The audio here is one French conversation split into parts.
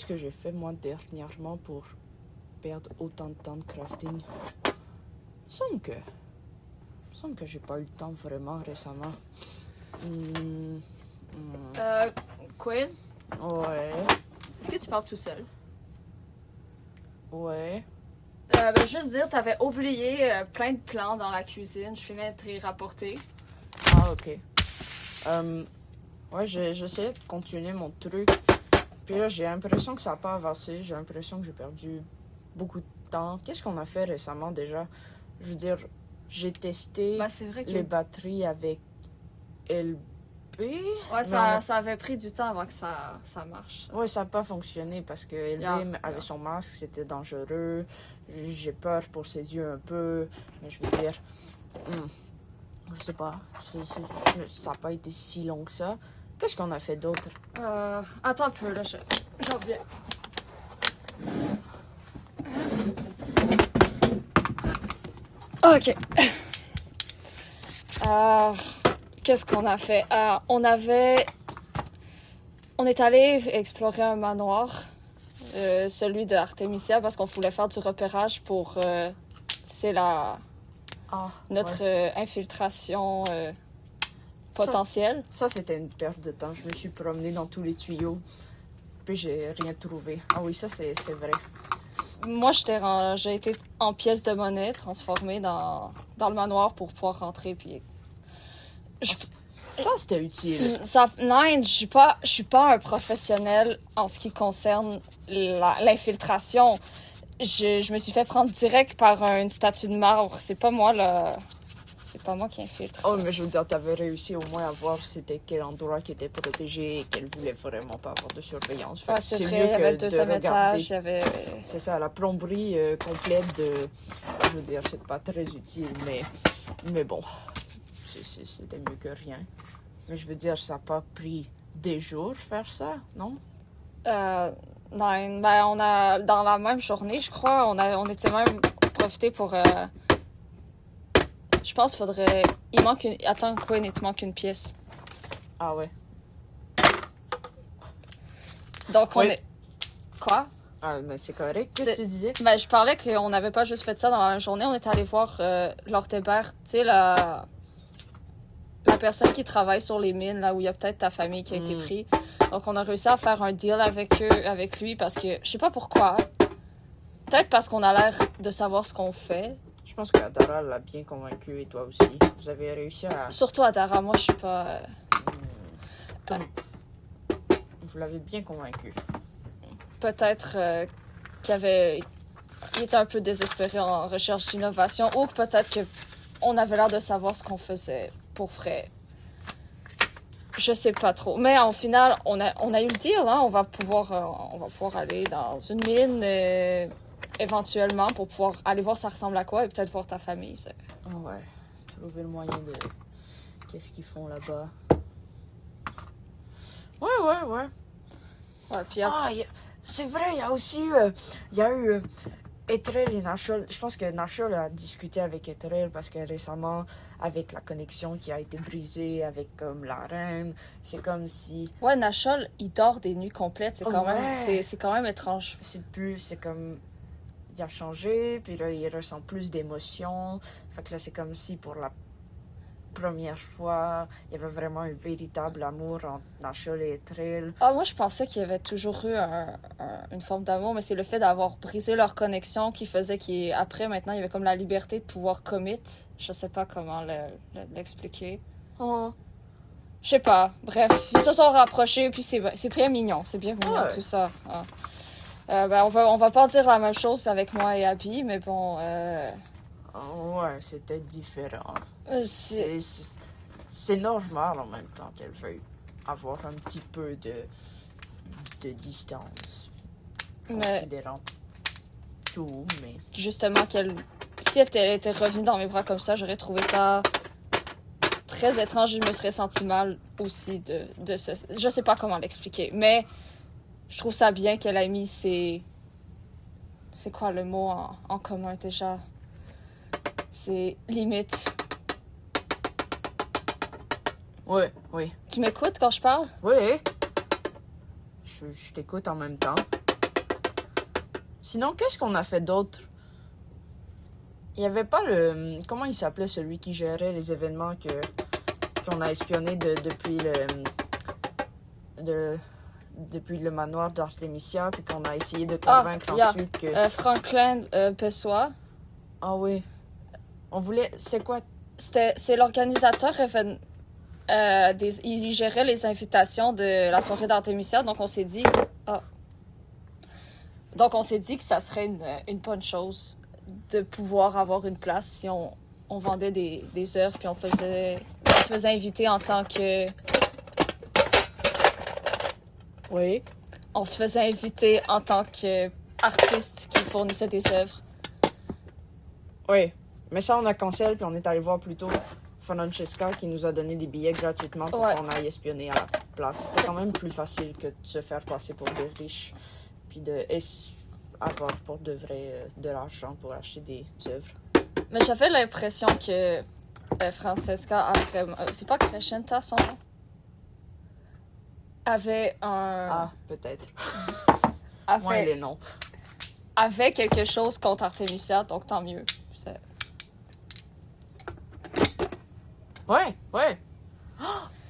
qu'est-ce que j'ai fait, moi, dernièrement pour perdre autant de temps de crafting? Il me semble que j'ai pas eu le temps vraiment récemment. Quinn, Ouais, est-ce que tu parles tout seul? ouais. Juste dire, t'avais oublié plein de plans dans la cuisine. Je venais de te les rapporter. Ah, ok. Ouais, j'essayais de continuer mon truc. Puis là, j'ai l'impression que ça n'a pas avancé. J'ai l'impression que j'ai perdu beaucoup de temps. Qu'est-ce qu'on a fait récemment déjà? Je veux dire, j'ai testé Ben, c'est vrai que... les batteries avec LB. Ouais, ça avait pris du temps avant que ça marche. Ouais, ça n'a pas fonctionné parce que LB avait son masque, c'était dangereux. J'ai peur pour ses yeux un peu. Mais je veux dire, je sais pas. Ça n'a pas été si long que ça. Qu'est-ce qu'on a fait d'autre? Attends un peu, là, j'en reviens. Ok. Qu'est-ce qu'on a fait? On est allé explorer un manoir, celui de Artemisia, parce qu'on voulait faire du repérage pour, notre infiltration potentielle. Ça, c'était une perte de temps. Je me suis promenée dans tous les tuyaux, puis j'ai rien trouvé. Ah oui, ça, c'est vrai. Moi, j'ai été en pièce de monnaie transformée dans le manoir pour pouvoir rentrer, puis... Ça, c'était utile. Je suis pas un professionnel en ce qui concerne l'infiltration. Je me suis fait prendre direct par une statue de marbre. C'est pas moi qui infiltre. Oh, mais je veux dire, t'avais réussi au moins à voir c'était quel endroit qui était protégé et qu'elle voulait vraiment pas avoir de surveillance. Ouais, c'est vrai, il y avait le deuxième étage, il y avait... C'est ça, la plomberie complète de... Je veux dire, c'est pas très utile, mais bon, c'était mieux que rien. Mais je veux dire, ça n'a pas pris des jours faire ça, non? Non, ben on a, dans la même journée, je crois, on était même profité pour... Je pense qu'il faudrait... Attends, Quinn, il te manque une pièce. Ah ouais. Donc, oui. Quoi? Ah, mais c'est correct. Qu'est-ce que tu disais? Ben, je parlais qu'on n'avait pas juste fait ça dans la même journée. On est allé voir Lord Hébert, tu sais, la personne qui travaille sur les mines, là où il y a peut-être ta famille qui a été prise. Donc, on a réussi à faire un deal avec lui, parce que, je sais pas pourquoi. Peut-être parce qu'on a l'air de savoir ce qu'on fait. Je pense qu'Adara l'a bien convaincu et toi aussi. Vous avez réussi à... Surtout Adara, moi je suis pas... Vous l'avez bien convaincu. Peut-être qu'il était un peu désespéré en recherche d'innovation, ou peut-être qu'on avait l'air de savoir ce qu'on faisait pour vrai. Je sais pas trop. Mais en final, on a eu le deal, hein? On va pouvoir aller dans une mine éventuellement pour pouvoir aller voir ça ressemble à quoi et peut-être voir ta famille. Ça. Oh ouais. Trouver le moyen de... Qu'est-ce qu'ils font là-bas? Ouais. Ouais, puis c'est vrai, il y a aussi eu Etrel et Nashol. Je pense que Nashol a discuté avec Etrel parce que récemment, avec la connexion qui a été brisée avec comme la reine, c'est comme si... Ouais, Nashol, il dort des nuits complètes. C'est quand même étrange. C'est comme... Il a changé, puis là, il ressent plus d'émotions. Fait que là, c'est comme si pour la première fois, il y avait vraiment un véritable amour entre Nashol et Etrel. Ah, moi, je pensais qu'il y avait toujours eu une forme d'amour, mais c'est le fait d'avoir brisé leur connexion qui faisait qu'après, maintenant, il y avait comme la liberté de pouvoir commit. Je sais pas comment l'expliquer. Oh. Je sais pas. Bref, ils se sont rapprochés, puis c'est bien mignon. C'est bien mignon, tout ça. Ah. Ben, on va pas dire la même chose avec moi et Abby, mais bon... Ouais, c'était différent. C'est normal en même temps qu'elle veuille avoir un petit peu de distance. Considérant tout, mais... Justement, si elle était revenue dans mes bras comme ça, j'aurais trouvé ça très étrange. Je me serais senti mal aussi de ce... Je sais pas comment l'expliquer, mais je trouve ça bien qu'elle ait mis ses... C'est quoi le mot en commun déjà? C'est limite. Oui. Tu m'écoutes quand je parle? Oui. Je t'écoute en même temps. Sinon, qu'est-ce qu'on a fait d'autre? Il n'y avait pas le... Comment il s'appelait celui qui gérait les événements qu'on a espionné depuis le manoir d'Artemisia, puis qu'on a essayé de convaincre ensuite que... Franklin Pessoa. Ah oui. On voulait... C'est quoi? C'est l'organisateur il gérait les invitations de la soirée d'Artemisia, donc on s'est dit... Donc on s'est dit que ça serait une bonne chose de pouvoir avoir une place si on vendait des œuvres, puis on se faisait inviter en tant que... Oui. On se faisait inviter en tant qu'artiste qui fournissait des œuvres. Oui. Mais ça, on a cancellé, puis on est allé voir plutôt Francesca qui nous a donné des billets gratuitement pour qu'on aille espionner à la place. C'est quand même plus facile que de se faire passer pour des riches, puis avoir pour de vrai de l'argent pour acheter des œuvres. Mais j'avais l'impression que Francesca a vraiment... c'est pas Crescenta son nom? Avait un... Ah, peut-être. Avait... les noms. Avait quelque chose contre Artemisia, donc tant mieux. Ouais. Oh!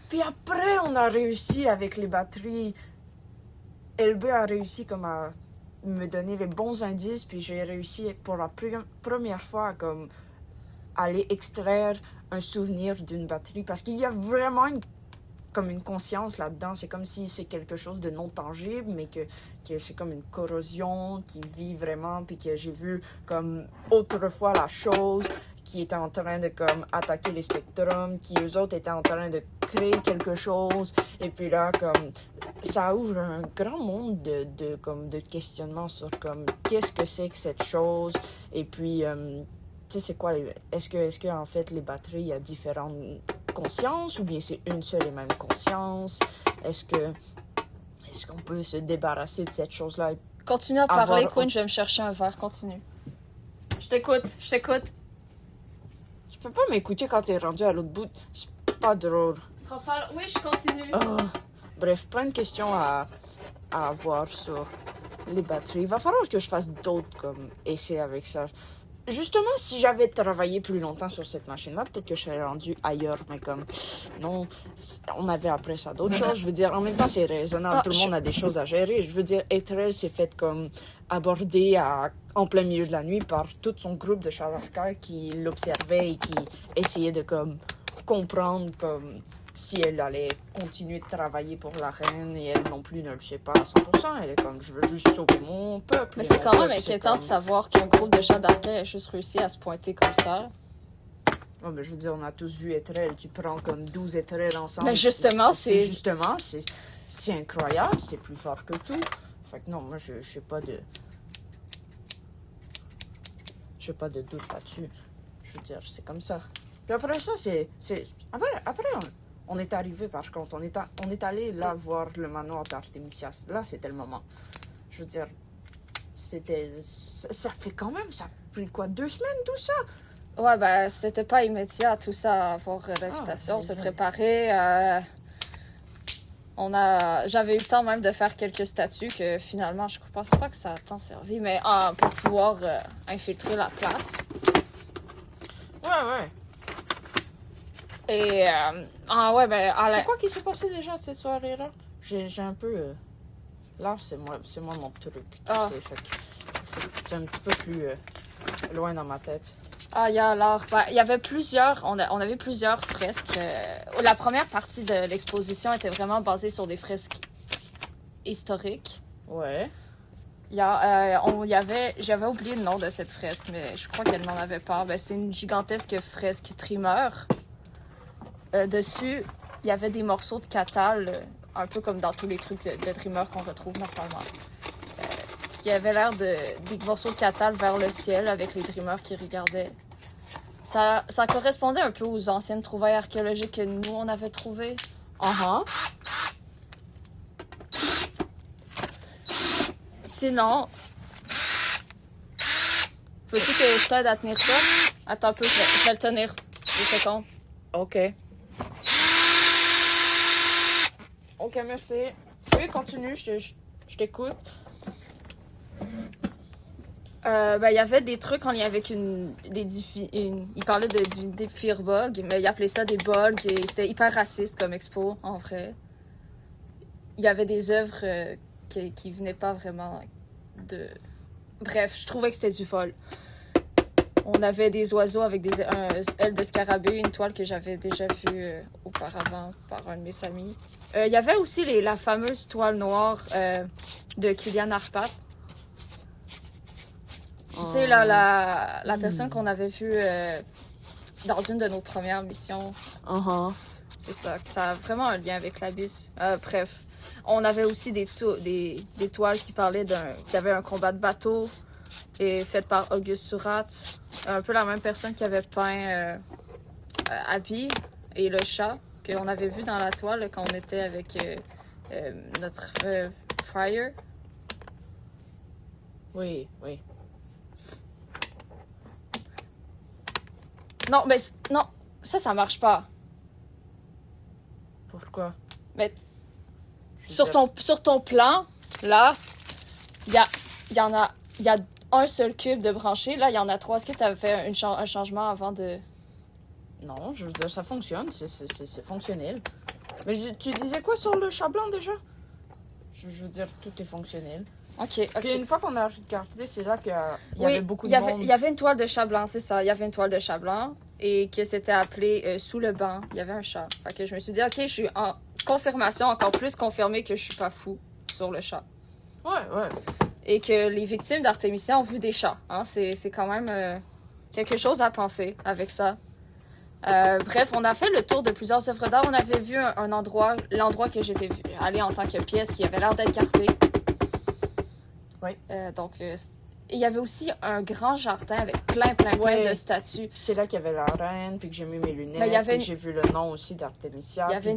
Puis après, on a réussi avec les batteries. LB a réussi comme à me donner les bons indices, puis j'ai réussi pour la première fois à comme aller extraire un souvenir d'une batterie, parce qu'il y a vraiment comme une conscience là-dedans. C'est comme si c'est quelque chose de non tangible, mais que c'est comme une corrosion qui vit vraiment, puis que j'ai vu comme autrefois la chose qui était en train de comme attaquer les spectrums, qui eux autres étaient en train de créer quelque chose, et puis là comme ça ouvre un grand monde de questionnements sur comme qu'est-ce que c'est que cette chose, et puis tu sais c'est quoi est-ce que en fait les batteries il y a différentes consciences ou bien c'est une seule et même conscience, est-ce qu'on peut se débarrasser de cette chose là? Continue à parler, Quinn, je vais me chercher un verre, continue. Je t'écoute. Tu peux pas m'écouter quand t'es rendu à l'autre bout. C'est pas drôle. Oui, je continue. Bref, plein de questions à avoir sur les batteries. Il va falloir que je fasse d'autres comme essais avec ça. Justement, si j'avais travaillé plus longtemps sur cette machine-là, peut-être que je serais rendu ailleurs. Mais comme, non, on avait après ça d'autres choses. Je veux dire, en même temps, c'est raisonnable. Tout le monde a des choses à gérer. Je veux dire, Etrel s'est fait comme aborder en plein milieu de la nuit par tout son groupe de Shadarkar qui l'observait et qui essayait de comme comprendre comme si elle allait continuer de travailler pour la reine, et elle non plus ne le sait pas à 100%. Elle est comme, je veux juste sauver mon peuple. Mais c'est quand même inquiétant de savoir qu'un groupe de Shadarkar ait juste réussi à se pointer comme ça. Ouais, mais je veux dire, on a tous vu Etrel. Tu prends comme 12 Etrel ensemble. Mais justement, c'est incroyable. C'est plus fort que tout. Fait que non, moi, je n'ai pas de... J'ai pas de doute là-dessus. Je veux dire, c'est comme ça. Puis après ça, Après, on est arrivé, par contre. On est allé là voir le manoir d'Artemisia. Là, c'était le moment. Je veux dire, ça fait quand même... Ça a pris quoi, 2 semaines, tout ça? Ouais, ben, c'était pas immédiat, tout ça, avoir l'invitation, se préparer. J'avais eu le temps même de faire quelques statues que finalement, je pense pas que ça a tant servi, mais pour pouvoir infiltrer la place. Ouais. Et, c'est quoi qui s'est passé déjà de cette soirée-là? J'ai un peu... Là, c'est moi mon truc, tu sais, fait que c'est un petit peu plus loin dans ma tête. Il y avait plusieurs... On avait plusieurs fresques. La première partie de l'exposition était vraiment basée sur des fresques historiques. Ouais. J'avais oublié le nom de cette fresque, mais je crois qu'elle n'en avait pas. C'était une gigantesque fresque Trimmer. Dessus, il y avait des morceaux de catal, un peu comme dans tous les trucs de Trimmer qu'on retrouve normalement. Qui avait l'air des morceaux de catal vers le ciel avec les Dreamers qui regardaient. Ça correspondait un peu aux anciennes trouvailles archéologiques que nous, on avait trouvées. Sinon, veux-tu que je t'aide à tenir ça? Attends un peu, je vais le tenir 2 secondes. OK, merci. Oui, continue, je t'écoute. Il y avait des trucs en lien avec il parlait de divinité Firbog, mais il appelait ça des bogs et c'était hyper raciste comme expo, en vrai. Il y avait des œuvres qui venaient pas vraiment de... Bref, je trouvais que c'était du vol. On avait des oiseaux avec des ailes de scarabée, une toile que j'avais déjà vue auparavant par un de mes amis. Il y avait aussi la fameuse toile noire de Kylian Arpat. Tu sais, là, la personne qu'on avait vue dans une de nos premières missions. C'est ça, ça a vraiment un lien avec l'abysse. Bref, on avait aussi des toiles qui parlaient qu'il y avait un combat de bateau et fait par Auguste Surat. Un peu la même personne qui avait peint Abby et le chat qu'on avait vu dans la toile quand on était avec notre Friar. Oui, oui. Non, mais non, ça marche pas. Pourquoi? Mais sur ton plan, là, il y a un seul cube de branché. Là, il y en a 3. Est-ce que tu avais fait un changement avant de... Non, je veux dire, ça fonctionne. C'est fonctionnel. Mais tu disais quoi sur le chat blanc déjà? Je veux dire, tout est fonctionnel. OK. Puis une fois qu'on a regardé, c'est là qu'il y avait beaucoup de monde. Il y avait une toile de chat blanc, c'est ça. Il y avait une toile de chat blanc et que c'était appelé Sous le banc. Il y avait un chat. Fait que je me suis dit, OK, je suis en confirmation, encore plus confirmée que je suis pas fou sur le chat. Ouais. Et que les victimes d'Artémisia ont vu des chats. Hein? C'est quand même quelque chose à penser avec ça. Bref, on a fait le tour de plusieurs œuvres d'art. On avait vu l'endroit que j'étais allée en tant que pièce qui avait l'air d'être gardé. Oui. Donc, il y avait aussi un grand jardin avec plein de statues. C'est là qu'il y avait la reine, puis que j'ai mis mes lunettes, puis que j'ai vu le nom aussi d'Artémisia. Puis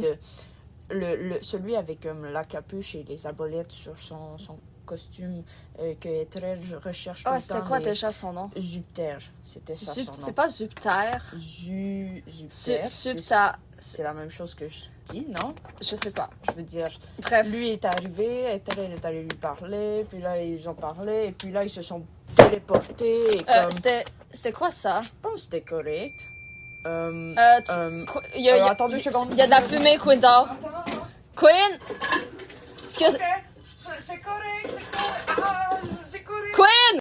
celui avec la capuche et les arbalètes sur son costume que Etrel recherche tout le temps. C'était quoi déjà son nom? Zupter, c'était ça son nom. C'est pas Zupter. Zupter. C'est la même chose que je dis, non? Je sais pas. Je veux dire, bref. Lui est arrivé, Etrel est allé lui parler, puis là ils ont parlé, et puis là ils se sont téléportés. Et c'était quoi ça? Je pense que c'était correct. Attends 2 secondes. Il y a de la fumée, Quinn dort. Quinn! Excuse... C'est correct. Ah, c'est correct. Quinn!